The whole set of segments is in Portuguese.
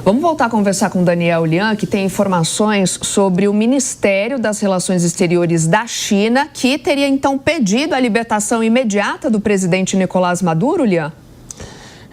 Vamos voltar a conversar com Daniel Lian, que tem informações sobre o Ministério das Relações Exteriores da China, que teria então pedido a libertação imediata do presidente Nicolás Maduro, Lian?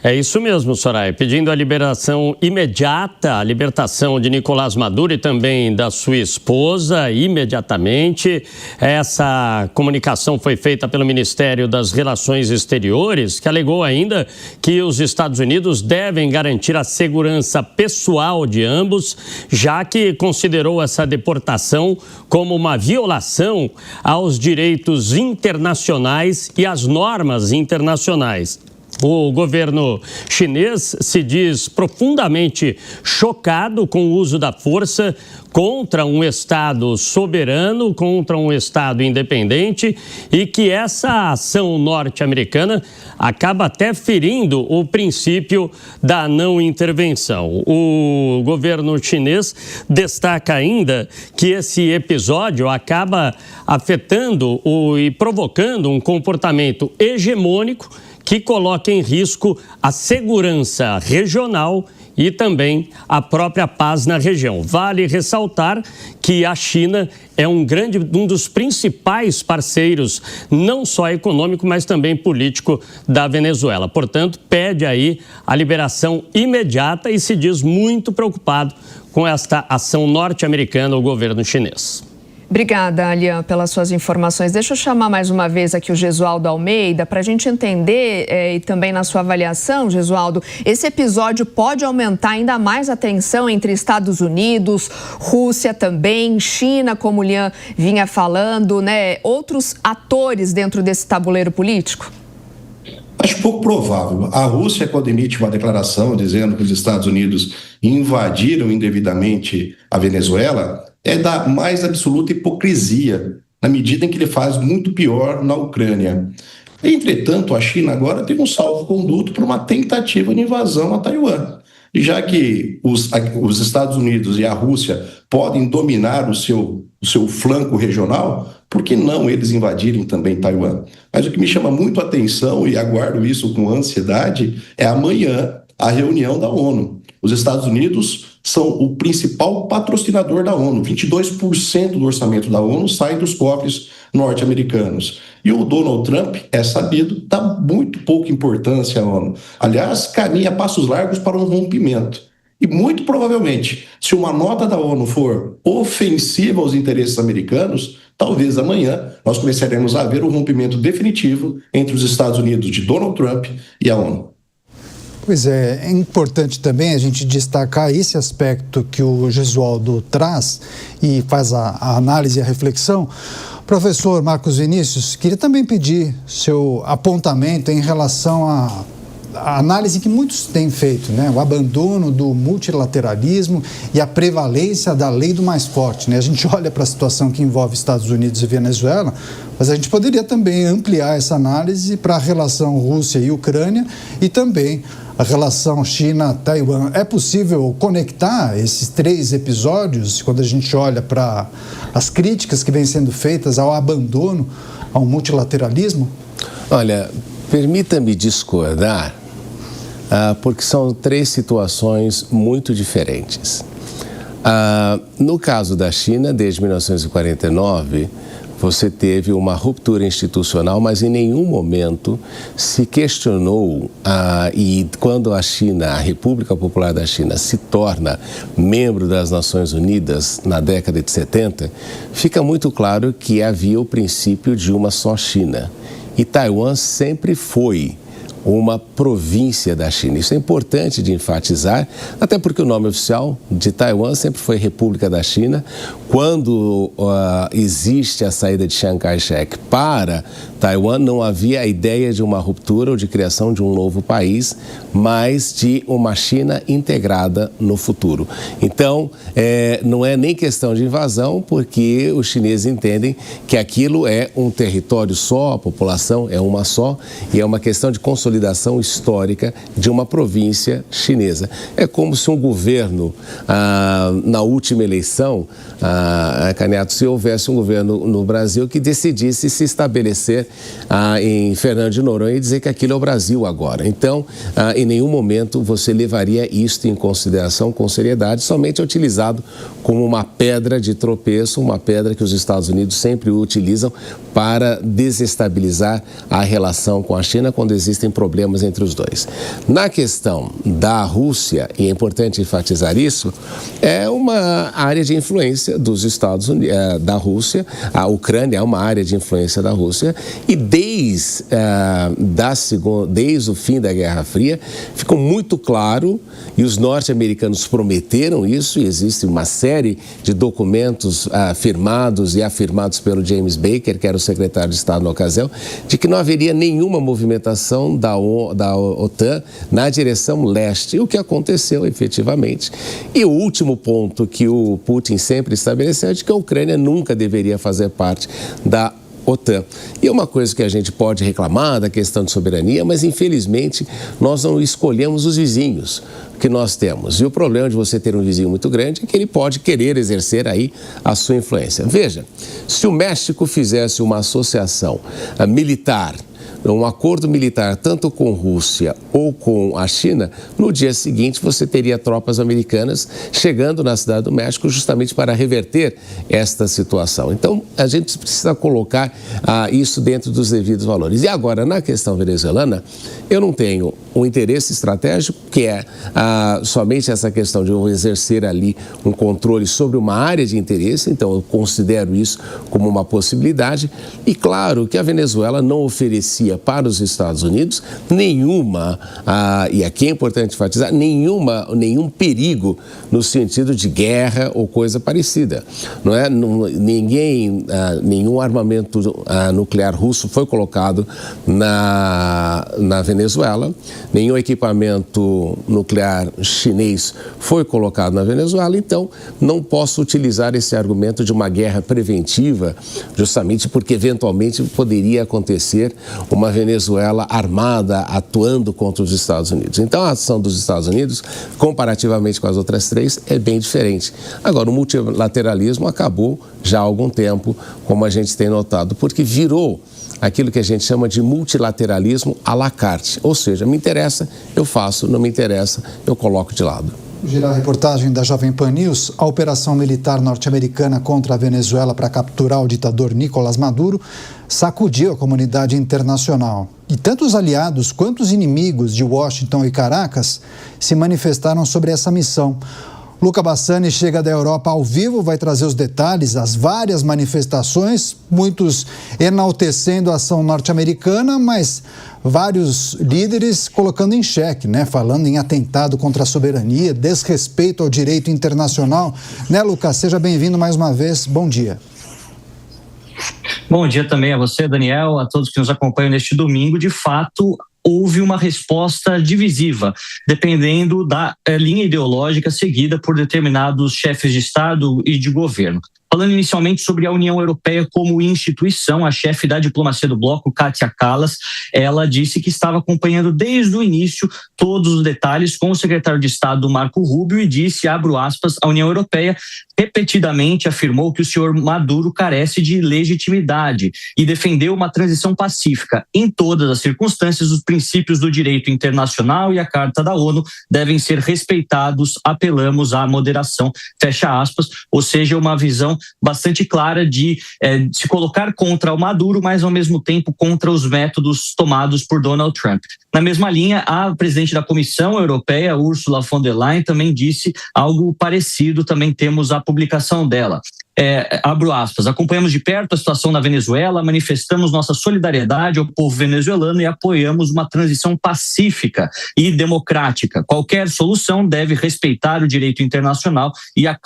É isso mesmo, Soraya, pedindo a liberação imediata, a libertação de Nicolás Maduro e também da sua esposa imediatamente. Essa comunicação foi feita pelo Ministério das Relações Exteriores, que alegou ainda que os Estados Unidos devem garantir a segurança pessoal de ambos, já que considerou essa deportação como uma violação aos direitos internacionais e às normas internacionais. O governo chinês se diz profundamente chocado com o uso da força contra um Estado soberano, contra um Estado independente, e que essa ação norte-americana acaba até ferindo o princípio da não intervenção. O governo chinês destaca ainda que esse episódio acaba afetando e provocando um comportamento hegemônico que coloca em risco a segurança regional e também a própria paz na região. Vale ressaltar que a China é um dos principais parceiros, não só econômico, mas também político da Venezuela. Portanto, pede aí a liberação imediata e se diz muito preocupado com esta ação norte-americana do governo chinês. Obrigada, Lian, pelas suas informações. Deixa eu chamar mais uma vez aqui o Gesualdo Almeida para a gente entender e também na sua avaliação, Gesualdo, esse episódio pode aumentar ainda mais a tensão entre Estados Unidos, Rússia também, China, como o Lian vinha falando, né? Outros atores dentro desse tabuleiro político? Acho pouco provável. A Rússia, quando emite uma declaração dizendo que os Estados Unidos invadiram indevidamente a Venezuela, é da mais absoluta hipocrisia, na medida em que ele faz muito pior na Ucrânia. Entretanto, a China agora tem um salvo-conduto para uma tentativa de invasão a Taiwan. E já que os Estados Unidos e a Rússia podem dominar o seu flanco regional, por que não eles invadirem também Taiwan? Mas o que me chama muito a atenção, e aguardo isso com ansiedade, é amanhã a reunião da ONU. Os Estados Unidos são o principal patrocinador da ONU. 22% do orçamento da ONU sai dos cofres norte-americanos. E o Donald Trump, é sabido, dá muito pouca importância à ONU. Aliás, caminha passos largos para um rompimento. E muito provavelmente, se uma nota da ONU for ofensiva aos interesses americanos, talvez amanhã nós começaremos a ver o rompimento definitivo entre os Estados Unidos de Donald Trump e a ONU. Pois é importante também a gente destacar esse aspecto que o Gesualdo traz e faz a análise e a reflexão. Professor Marcos Vinícius, queria também pedir seu apontamento em relação à análise que muitos têm feito, né? O abandono do multilateralismo e a prevalência da lei do mais forte, né? A gente olha para a situação que envolve Estados Unidos e Venezuela, mas a gente poderia também ampliar essa análise para a relação Rússia e Ucrânia e também a relação China-Taiwan. É possível conectar esses três episódios quando a gente olha para as críticas que vêm sendo feitas ao abandono ao multilateralismo? Olha, permita-me discordar, porque são três situações muito diferentes. No caso da China, desde 1949, você teve uma ruptura institucional, mas em nenhum momento se questionou, e quando a China, a República Popular da China, se torna membro das Nações Unidas na década de 70, fica muito claro que havia o princípio de uma só China. E Taiwan sempre foi uma província da China. Isso é importante de enfatizar, até porque o nome oficial de Taiwan sempre foi República da China. Quando existe a saída de Chiang Kai-shek para Taiwan, não havia a ideia de uma ruptura ou de criação de um novo país, mas de uma China integrada no futuro. Então, não é nem questão de invasão, porque os chineses entendem que aquilo é um território só, a população é uma só, e é uma questão de consolidação consolidação histórica de uma província chinesa. É como se um governo, na última eleição, Candiato, se houvesse um governo no Brasil que decidisse se estabelecer em Fernando de Noronha e dizer que aquilo é o Brasil agora. Então, em nenhum momento você levaria isto em consideração com seriedade, somente é utilizado como uma pedra de tropeço, uma pedra que os Estados Unidos sempre utilizam para desestabilizar a relação com a China quando existem problemas entre os dois. Na questão da Rússia, e é importante enfatizar isso, é uma área de influência dos Estados Unidos, da Rússia. A Ucrânia é uma área de influência da Rússia e desde o fim da Guerra Fria ficou muito claro, e os norte-americanos prometeram isso, e existe uma série de documentos firmados e afirmados pelo James Baker, que era o secretário de Estado na ocasião, de que não haveria nenhuma movimentação da OTAN na direção leste, o que aconteceu efetivamente. E o último ponto que o Putin sempre estabeleceu é de que a Ucrânia nunca deveria fazer parte da OTAN. E é uma coisa que a gente pode reclamar da questão de soberania, mas infelizmente nós não escolhemos os vizinhos que nós temos. E o problema de você ter um vizinho muito grande é que ele pode querer exercer aí a sua influência. Veja, se o México fizesse uma associação militar, um acordo militar tanto com a Rússia ou com a China, no dia seguinte você teria tropas americanas chegando na cidade do México justamente para reverter esta situação. Então, a gente precisa colocar isso dentro dos devidos valores. E agora, na questão venezuelana, eu não tenho um interesse estratégico, que é somente essa questão de eu exercer ali um controle sobre uma área de interesse, então eu considero isso como uma possibilidade. E claro que a Venezuela não oferecia para os Estados Unidos nenhuma, e aqui é importante enfatizar, nenhum perigo no sentido de guerra ou coisa parecida. Não é? Nenhum armamento nuclear russo foi colocado na Venezuela, nenhum equipamento nuclear chinês foi colocado na Venezuela, então não posso utilizar esse argumento de uma guerra preventiva, justamente porque eventualmente poderia acontecer uma Venezuela armada atuando contra os Estados Unidos. Então a ação dos Estados Unidos, comparativamente com as outras três, é bem diferente. Agora, o multilateralismo acabou já há algum tempo, como a gente tem notado, porque virou aquilo que a gente chama de multilateralismo à la carte. Ou seja, me interessa, eu faço, não me interessa, eu coloco de lado. Girar a reportagem da Jovem Pan News, a operação militar norte-americana contra a Venezuela para capturar o ditador Nicolás Maduro sacudiu a comunidade internacional. E tanto os aliados quanto os inimigos de Washington e Caracas se manifestaram sobre essa missão. Luca Bassani chega da Europa ao vivo, vai trazer os detalhes, as várias manifestações, muitos enaltecendo a ação norte-americana, mas vários líderes colocando em xeque, falando em atentado contra a soberania, desrespeito ao direito internacional. Luca, seja bem-vindo mais uma vez, bom dia. Bom dia também a você, Daniel, a todos que nos acompanham neste domingo. De fato, houve uma resposta divisiva, dependendo da linha ideológica seguida por determinados chefes de Estado e de governo. Falando inicialmente sobre a União Europeia como instituição, a chefe da diplomacia do bloco, Kaja Kallas, ela disse que estava acompanhando desde o início todos os detalhes com o secretário de Estado, Marco Rubio, e disse, abro aspas, a União Europeia repetidamente afirmou que o senhor Maduro carece de legitimidade e defendeu uma transição pacífica. Em todas as circunstâncias, os princípios do direito internacional e a Carta da ONU devem ser respeitados, apelamos à moderação, fecha aspas, ou seja, uma visão bastante clara de se colocar contra o Maduro, mas ao mesmo tempo contra os métodos tomados por Donald Trump. Na mesma linha, a presidente da Comissão Europeia, Ursula von der Leyen, também disse algo parecido, também temos a publicação dela. Abro aspas, acompanhamos de perto a situação na Venezuela, manifestamos nossa solidariedade ao povo venezuelano e apoiamos uma transição pacífica e democrática. Qualquer solução deve respeitar o direito internacional e a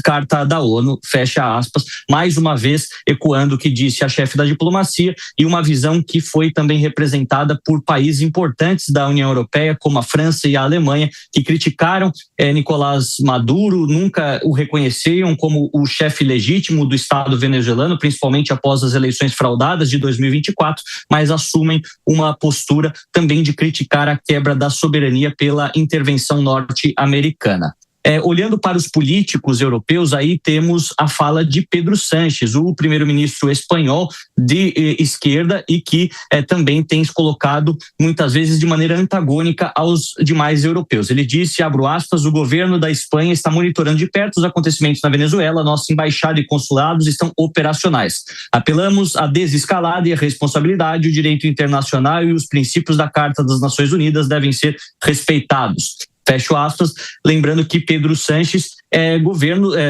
Carta da ONU, fecha aspas, mais uma vez ecoando o que disse a chefe da diplomacia e uma visão que foi também representada por países importantes da União Europeia, como a França e a Alemanha, que criticaram Nicolás Maduro, nunca o reconheciam como o chefe legítimo legítimo do Estado venezuelano, principalmente após as eleições fraudadas de 2024, mas assumem uma postura também de criticar a quebra da soberania pela intervenção norte-americana. Olhando para os políticos europeus, aí temos a fala de Pedro Sánchez, o primeiro-ministro espanhol de esquerda e que também tem se colocado muitas vezes de maneira antagônica aos demais europeus. Ele disse, abro aspas, o governo da Espanha está monitorando de perto os acontecimentos na Venezuela, nossa embaixada e consulados estão operacionais. Apelamos à desescalada e à responsabilidade, o direito internacional e os princípios da Carta das Nações Unidas devem ser respeitados. Fecho aspas, lembrando que Pedro Sánchez é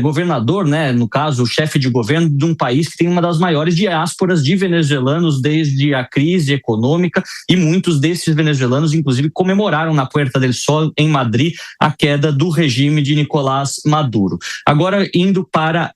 governador, né, no caso, o chefe de governo de um país que tem uma das maiores diásporas de venezuelanos desde a crise econômica, e muitos desses venezuelanos, inclusive, comemoraram na Puerta del Sol, em Madrid, a queda do regime de Nicolás Maduro. Agora, indo para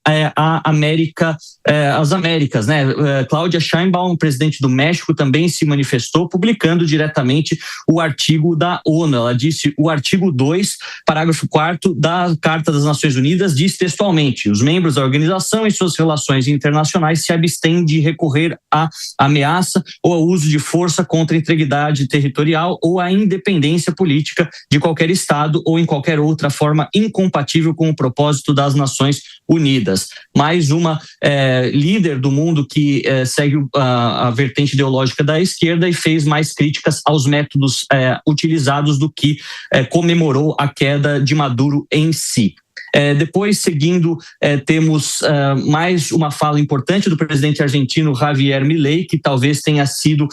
as Américas, né, Cláudia Sheinbaum, presidente do México, também se manifestou, publicando diretamente o artigo da ONU. Ela disse, o artigo 2, parágrafo 4º da Carta das Nações Unidas diz textualmente: os membros da organização e suas relações internacionais se abstêm de recorrer à ameaça ou ao uso de força contra a integridade territorial ou a independência política de qualquer Estado ou em qualquer outra forma incompatível com o propósito das Nações Unidas. Mais uma líder do mundo que segue a vertente ideológica da esquerda e fez mais críticas aos métodos utilizados do que comemorou a queda de Maduro em si. Depois, seguindo, temos mais uma fala importante do presidente argentino Javier Milei, que talvez tenha sido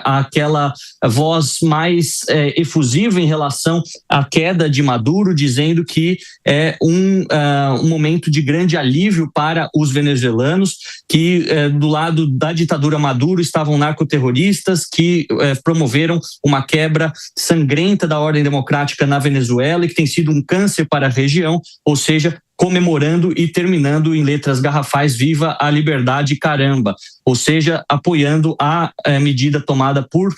aquela voz mais efusiva em relação à queda de Maduro, dizendo que é um momento de grande alívio para os venezuelanos, que do lado da ditadura Maduro estavam narcoterroristas que promoveram uma quebra sangrenta da ordem democrática na Venezuela e que tem sido um câncer para a região, ou seja, comemorando e terminando em letras garrafais viva a liberdade, caramba, ou seja, apoiando a medida tomada por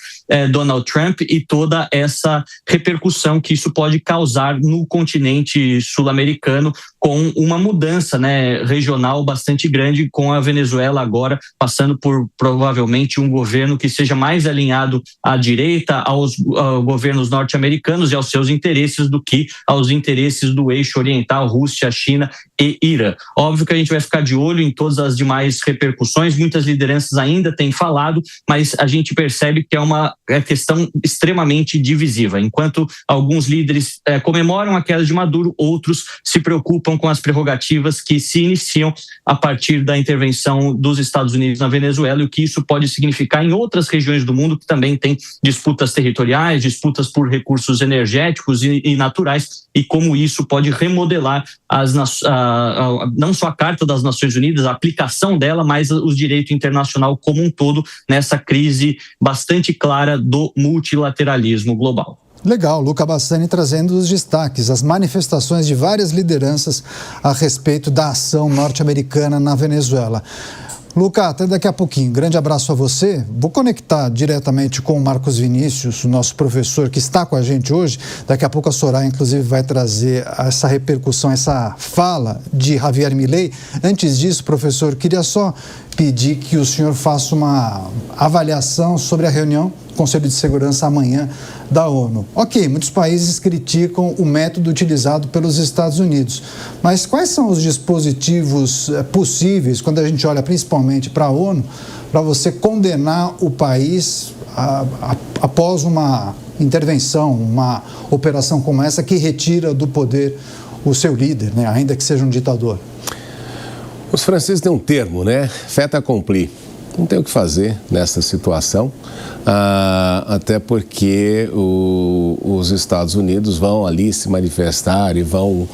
Donald Trump e toda essa repercussão que isso pode causar no continente sul-americano, com uma mudança, né, regional bastante grande, com a Venezuela agora passando por provavelmente um governo que seja mais alinhado à direita, aos governos norte-americanos e aos seus interesses do que aos interesses do eixo oriental, Rússia, China e Irã. Óbvio que a gente vai ficar de olho em todas as demais repercussões, muitas lideranças ainda têm falado, mas a gente percebe que é uma questão extremamente divisiva. Enquanto alguns líderes comemoram a queda de Maduro, outros se preocupam com as prerrogativas que se iniciam a partir da intervenção dos Estados Unidos na Venezuela e o que isso pode significar em outras regiões do mundo que também têm disputas territoriais, disputas por recursos energéticos e naturais, e como isso pode remodelar não só a Carta das Nações Unidas, a aplicação dela, mas o direito internacional como um todo nessa crise bastante clara do multilateralismo global. Legal, Luca Bassani trazendo os destaques, as manifestações de várias lideranças a respeito da ação norte-americana na Venezuela. Luca, até daqui a pouquinho. Grande abraço a você. Vou conectar diretamente com o Marcos Vinícius, o nosso professor que está com a gente hoje. Daqui a pouco a Soraya, inclusive, vai trazer essa repercussão, essa fala de Javier Milei. Antes disso, professor, queria só pedir que o senhor faça uma avaliação sobre a reunião do Conselho de Segurança amanhã da ONU. Ok, muitos países criticam o método utilizado pelos Estados Unidos, mas quais são os dispositivos possíveis, quando a gente olha principalmente para a ONU, para você condenar o país após uma intervenção, uma operação como essa que retira do poder o seu líder, né, ainda que seja um ditador? Os franceses têm um termo, né? Fait accompli. Não tem o que fazer nessa situação, até porque os Estados Unidos vão ali se manifestar e vão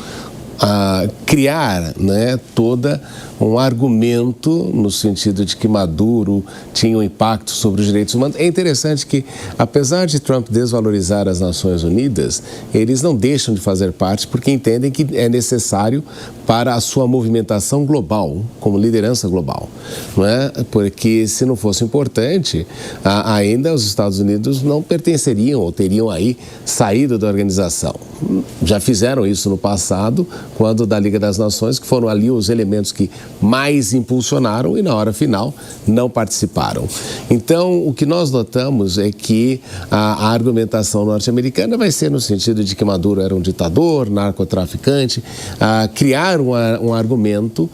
criar, né, toda um argumento no sentido de que Maduro tinha um impacto sobre os direitos humanos. É interessante que, apesar de Trump desvalorizar as Nações Unidas, eles não deixam de fazer parte porque entendem que é necessário para a sua movimentação global, como liderança global, não é? Porque se não fosse importante, ainda os Estados Unidos não pertenceriam ou teriam aí saído da organização. Já fizeram isso no passado, quanto da Liga das Nações, que foram ali os elementos que mais impulsionaram e na hora final não participaram. Então, o que nós notamos é que a argumentação norte-americana vai ser no sentido de que Maduro era um ditador, narcotraficante, criar um argumento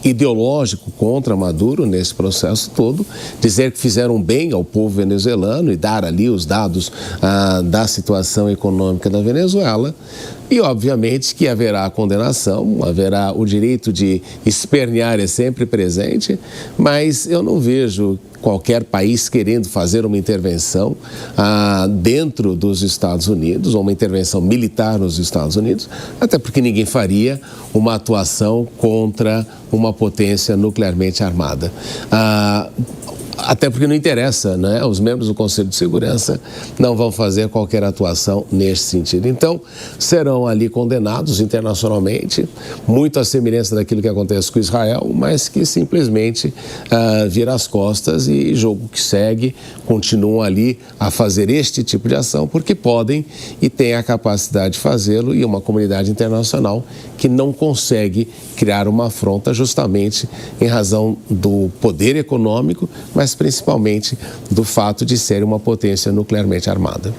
ideológico contra Maduro nesse processo todo, dizer que fizeram bem ao povo venezuelano e dar ali os dados da situação econômica da Venezuela. E, obviamente, que haverá condenação, haverá o direito de espernear é sempre presente, mas eu não vejo qualquer país querendo fazer uma intervenção dentro dos Estados Unidos, ou uma intervenção militar nos Estados Unidos, até porque ninguém faria uma atuação contra uma potência nuclearmente armada. Até porque não interessa, né? Os membros do Conselho de Segurança não vão fazer qualquer atuação nesse sentido. Então, serão ali condenados internacionalmente, muito à semelhança daquilo que acontece com Israel, mas que simplesmente vira as costas e jogo que segue, continuam ali a fazer este tipo de ação, porque podem e têm a capacidade de fazê-lo, e uma comunidade internacional que não consegue criar uma afronta justamente em razão do poder econômico, mas principalmente do fato de ser uma potência nuclearmente armada.